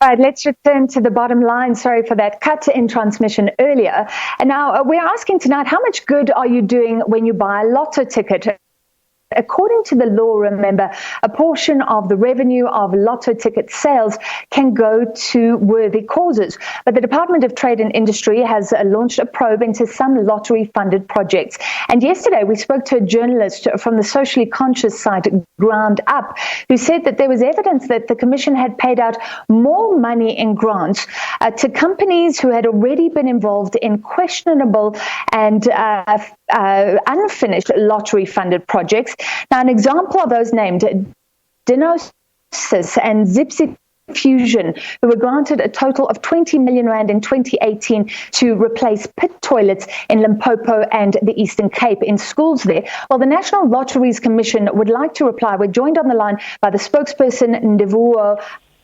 Right, let's return to the bottom line. Sorry for that cut in transmission earlier. And now we're asking tonight, how much good are you doing when you buy a lotto ticket? According to the law, remember, a portion of the revenue of lotto ticket sales can go to worthy causes. But the Department of Trade and Industry has launched a probe into some lottery-funded projects. And yesterday we spoke to a journalist from the socially conscious site GroundUp, who said that there was evidence that the Commission had paid out more money in grants to companies who had already been involved in questionable and unfinished lottery-funded projects. Now, an example of those named Dinosys and Zibsifusion, who were granted a total of 20 million rand in 2018 to replace pit toilets in Limpopo and the Eastern Cape in schools there. Well, the National Lotteries Commission would like to reply. We're joined on the line by the spokesperson, Ndivhuho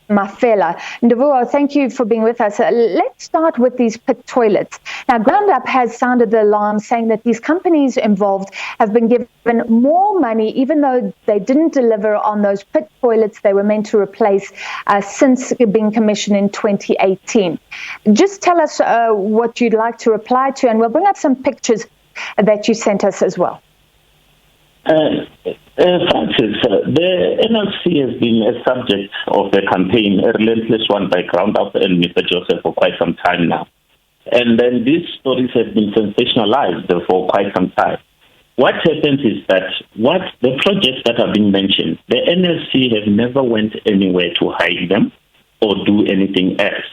Mafela. Ndivhuho, thank you for being with us. Let's start with these pit toilets. Now, GroundUp has sounded the alarm, saying that these companies involved have been given more money, even though they didn't deliver on those pit toilets they were meant to replace since being commissioned in 2018. Just tell us what you'd like to reply to, and we'll bring up some pictures that you sent us as well. Francis, the NLC has been a subject of the campaign, a relentless one by GroundUp and Mr. Joseph for quite some time now. And then these stories have been sensationalized for quite some time. What happens is that the projects that have been mentioned, the NLC have never went anywhere to hide them or do anything else.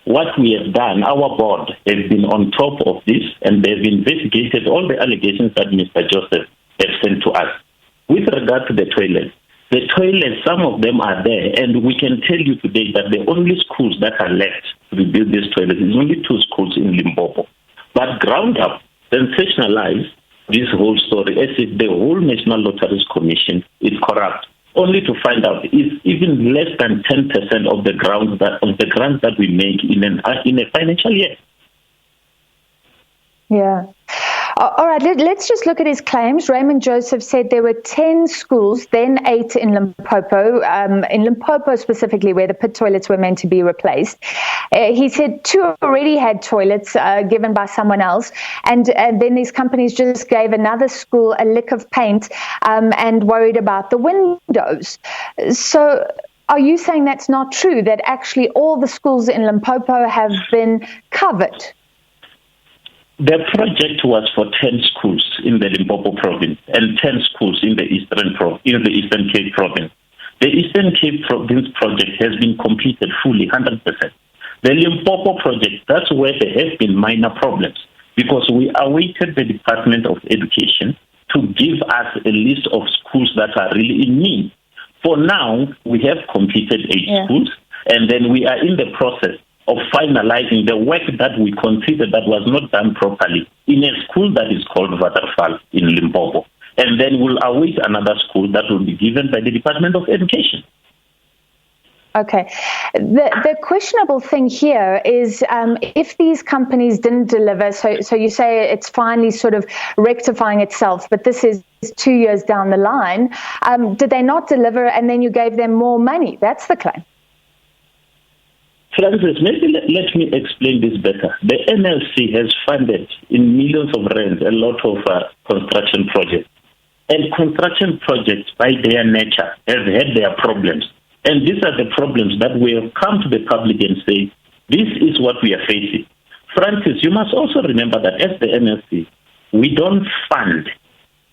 What we have done, our board has been on top of this, and they've investigated all the allegations that Mr. Joseph have sent to us. With regard to the toilets, some of them are there, and we can tell you today that the only schools that are left to rebuild these toilets is only 2 schools in Limpopo. But GroundUp sensationalized this whole story as if the whole National Lotteries Commission is corrupt, only to find out it's even less than 10% of the grants that we make in a financial year. Yeah. All right, let's just look at his claims. Raymond Joseph said there were 10 schools, then 8 in Limpopo specifically, where the pit toilets were meant to be replaced. He said 2 already had toilets given by someone else, and then these companies just gave another school a lick of paint and worried about the windows. So are you saying that's not true, that actually all the schools in Limpopo have been covered? The project was for 10 schools in the Limpopo province and 10 schools in the Eastern Cape province. The Eastern Cape province project has been completed fully, 100%. The Limpopo project, that's where there have been minor problems, because we awaited the Department of Education to give us a list of schools that are really in need. For now, we have completed 8 schools, and then we are in the process of finalizing the work that we consider that was not done properly in a school that is called Waterfall in Limpopo. And then we'll await another school that will be given by the Department of Education. Okay. The questionable thing here is if these companies didn't deliver, so you say it's finally sort of rectifying itself, but this is 2 years down the line. Did they not deliver and then you gave them more money? That's the claim. Francis, maybe let me explain this better. The NLC has funded in millions of rands a lot of construction projects. And construction projects, by their nature, have had their problems. And these are the problems that we have come to the public and say, this is what we are facing. Francis, you must also remember that as the NLC, we don't fund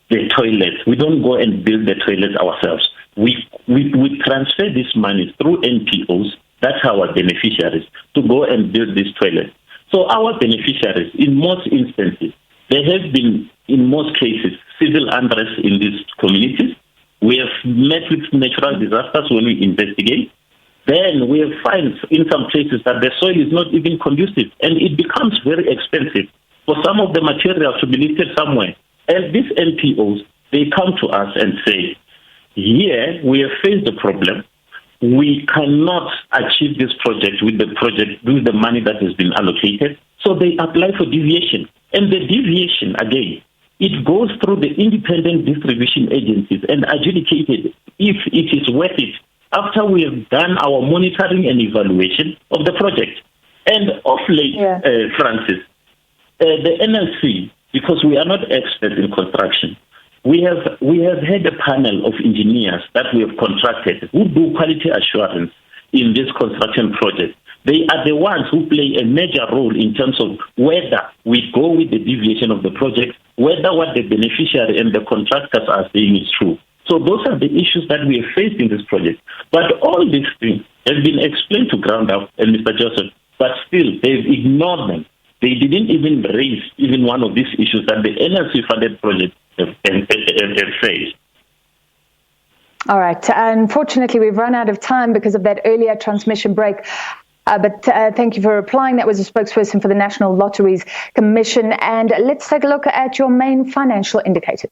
the toilets. We don't go and build the toilets ourselves. We transfer this money through NPOs. That's our beneficiaries, to go and build these toilets. So our beneficiaries, in most instances, there have been, in most cases, civil unrest in these communities. We have met with natural disasters when we investigate. Then we have found in some places that the soil is not even conducive, and it becomes very expensive for some of the material to be lifted somewhere. And these NPOs, they come to us and say, here we have faced the problem. We cannot achieve this project with the money that has been allocated. So they apply for deviation. And the deviation, again, it goes through the independent distribution agencies and adjudicated if it is worth it after we have done our monitoring and evaluation of the project. And of late, Francis, the NLC, because we are not experts in construction, we have had a panel of engineers that we have contracted who do quality assurance in this construction project. They are the ones who play a major role in terms of whether we go with the deviation of the project, whether what the beneficiary and the contractors are saying is true. So those are the issues that we have faced in this project. But all these things have been explained to GroundUp and Mr. Joseph, but still they've ignored them. They didn't even raise even one of these issues that the NLC-funded project have faced. All right. Unfortunately, we've run out of time because of that earlier transmission break. But thank you for replying. That was a spokesperson for the National Lotteries Commission. And let's take a look at your main financial indicators.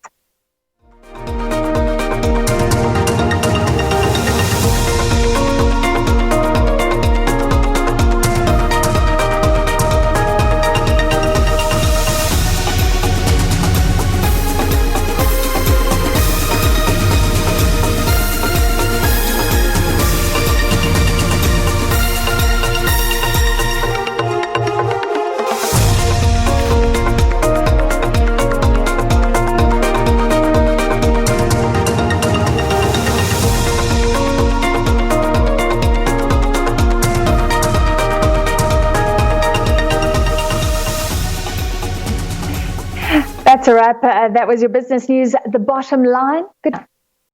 That's a wrap. That was your business news. The bottom line. Good night.